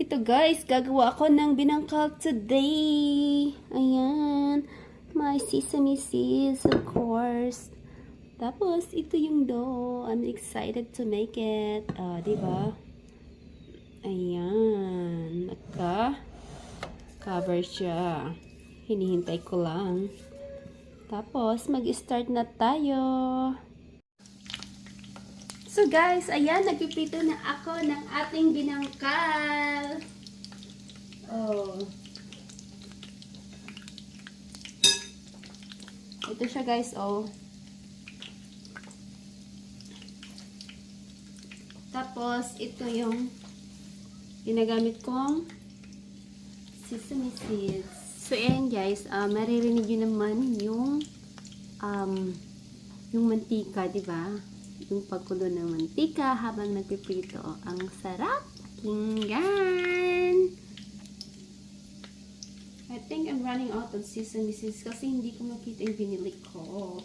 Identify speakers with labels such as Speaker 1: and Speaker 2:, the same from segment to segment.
Speaker 1: Ito guys, gagawa ako ng binangkal today. Ayan. My sesame seeds, of course. Tapos, ito yung dough. I'm excited to make it. Diba? Ayan. Naka-cover siya. Hinihintay ko lang. Tapos, mag-start na tayo. So guys, ayan, nagpipito na ako ng ating binangkal. Oh. Ito siya guys, oh. Tapos, ito yung ginagamit kong sesame seeds. So, ayan guys, maririnig yun naman yung mantika, diba? Yung pagkulo ng mantika habang nagpiprito. Ang sarap! Pakinggan! I think I'm running out of sesame seeds kasi hindi ko makita yung binili ko.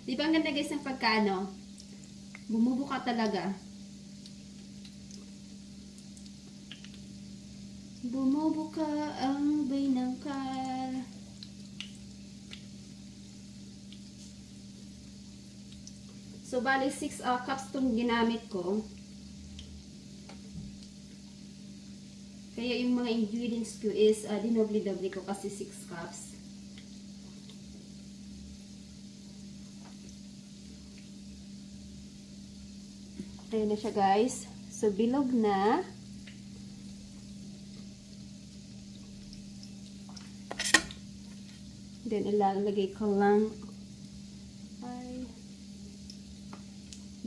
Speaker 1: Di ba ang ganda guys ng pagkano? Bumubuka talaga. Bumubuka ang binangkal. So, bali 6 cups itong ginamit ko. Kaya yung mga ingredients ko is dinobli-dobli ko kasi 6 cups. Ayan na siya guys. So, bilog na. Then, ilalagay ko lang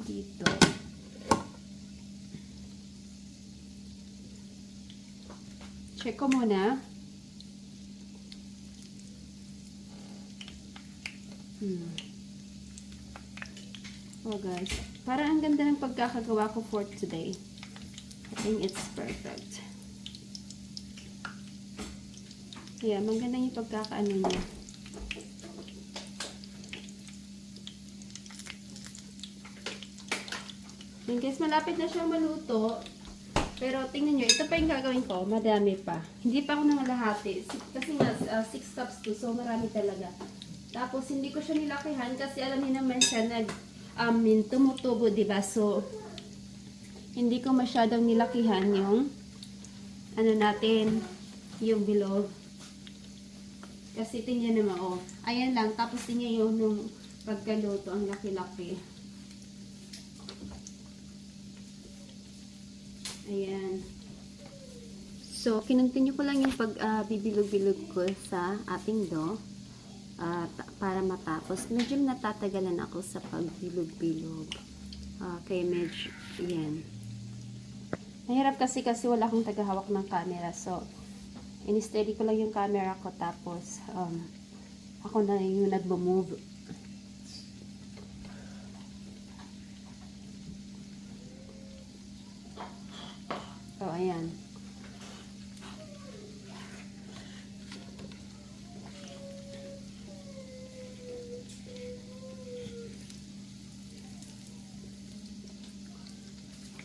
Speaker 1: dito. Check ko muna. Oh guys, parang ang ganda ng pagkakagawa ko for today. I think it's perfect. Yeah, maganda yung pagkakaano niya. Yan guys, malapit na siyang maluto. Pero tingnan nyo, ito pa yung gagawin ko. Madami pa. Hindi pa ako nangalahati. Kasi nga, 6 cups to. So, marami talaga. Tapos, hindi ko siya nilakihan. Kasi alam niyo naman siya, tumutubo, diba? So, hindi ko masyadong nilakihan yung, yung bilog. Kasi tingnan naman, oh. Ayan lang. Tapos, tingnan yung nung pagkaluto, ang laki-laki. Ayan. So, kinontinue ko lang yung pagbibilog-bilog ko sa ating dough para matapos. Medyo natatagalan ako sa pagbilog-bilog. Kaya medyo, yan. Mahirap kasi wala akong tagahawak ng camera. So, in-steady ko lang yung camera ko tapos ako na yung nagmo-move. So, ayan.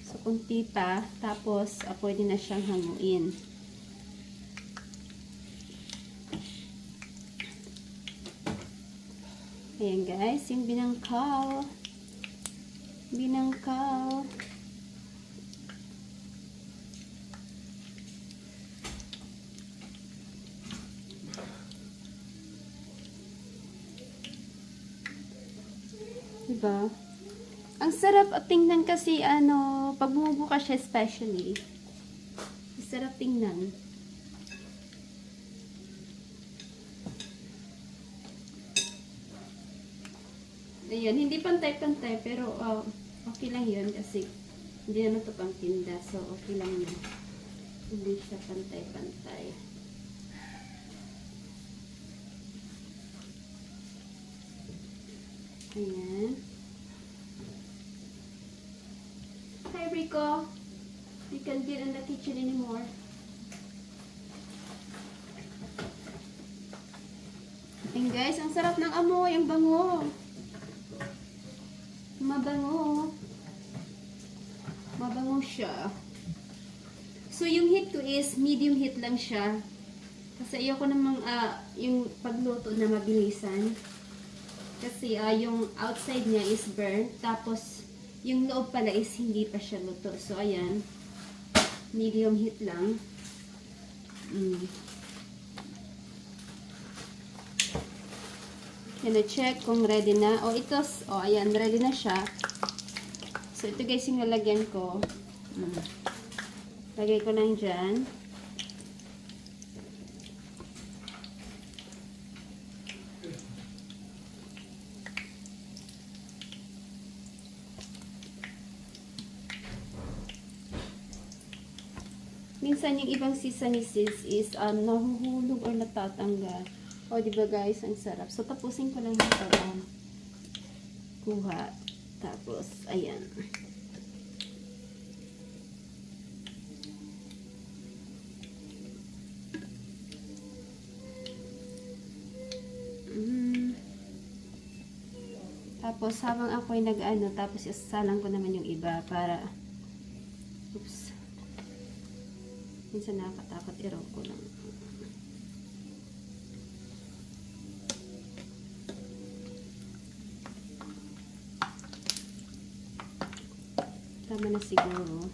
Speaker 1: So, kunti pa. Tapos, pwede na siyang hanguin. Ayan guys, yung binangkal. Binangkal. Diba? Ang sarap at tingnan kasi pag bumubuka siya especially. Ang sarap tingnan. Ayan, hindi pantay-pantay pero okay lang yun kasi hindi naman ito pang tinda. So, okay lang yun. Hindi siya pantay-pantay. Ayan. Hi, Rico. You can't get in the kitchen anymore. And guys, ang sarap ng amoy. Ang bango. Mabango. Mabango siya. So, yung heat ko is medium heat lang siya. Kasi ayoko namang yung pagluto na mabilisan. Kasi yung outside niya is burnt. Tapos, yung loob pala is hindi pa siya luto. So, ayan. Medium heat lang. Check kung ready na. Ayan, ready na siya. So, ito guys yung lalagyan ko. Lagay ko lang dyan. Minsan yung ibang sesame seeds is nahuhulog or natatanggal. O, diba guys, ang sarap. So, tapusin ko lang yung kuha. Tapos, ayan. Tapos, habang ako'y nag-ano, tapos isasalang ko naman yung iba para, oops. Minsan nakakatakot, i-roll ko lang. Tama na siguro.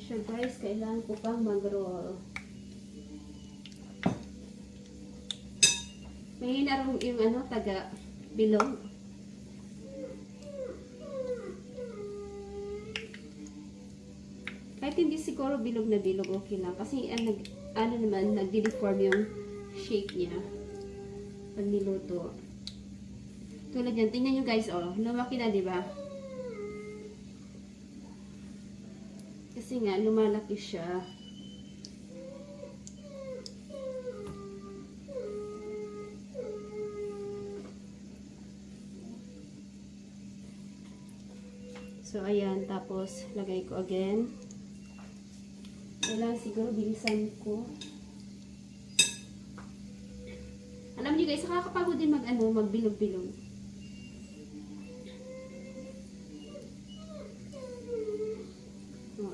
Speaker 1: So guys, kailangan ko pang mag-roll. May hinarong yung taga bilog. Kahit hindi siguro bilog na bilog, okay lang. Kasi naman, nagdi-deform yung shape niya pag niluto. Tulad yan, tingnan nyo guys, lumaki na, di ba? Kasi nga, lumalaki siya. So, ayan. Tapos, lagay ko again. Kailangan siguro bilisan ko. Alam niyo guys, nakakapagod din magbilog-bilog.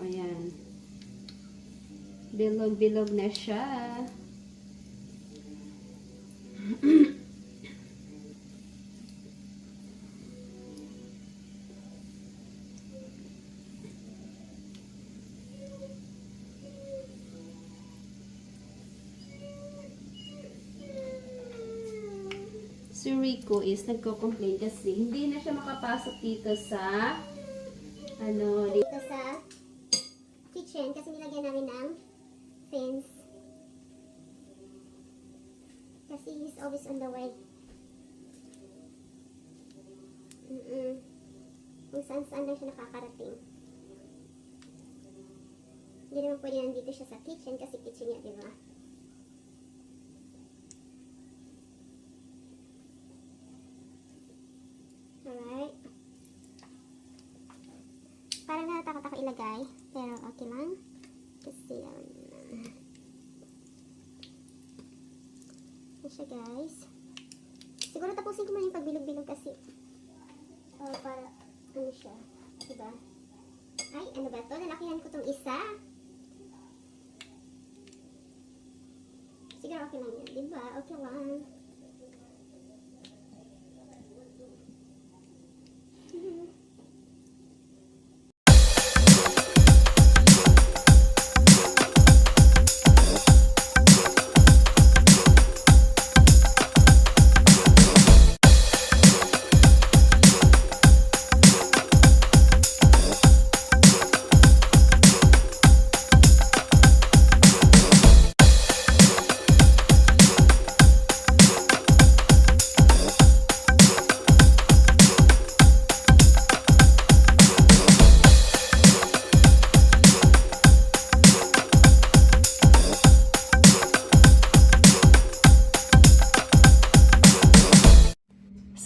Speaker 1: Ayan. Bilog-bilog na siya. Si Rico is nagko-complain kasi hindi na siya makapasok dito sa dito sa kitchen kasi nilagyan namin ng fence. Kasi he's always on the way. Kung saan-saan lang siya nakakarating. Hindi naman pwede nandito siya sa kitchen kasi kitchen niya, diba? Alright. Parang natatakot ako ilagay. Pero okay lang. Kasi yan siya guys. Siguro tapusin ko man yung pagbilog-bilog kasi para siya. Diba? Ay, ano ba to? Nalakihan ko tong isa. Siguro okay lang yan. Diba? Okay lang.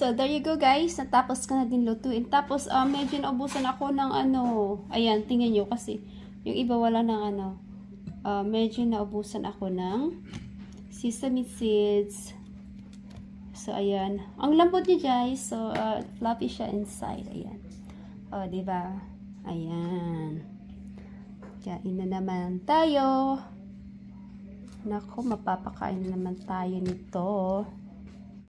Speaker 1: So, there you go guys. Natapos ko na din lutuin. Tapos, medyo naubusan ako ng ano. Ayan, tingnan nyo kasi yung iba wala ng ano. Medyo naubusan ako ng sesame seeds. So, ayan. Ang lambot niya guys. So, fluffy siya inside. Ayan. O, diba? Ayan. Kain na naman tayo. Nako, mapapakain na naman tayo nito.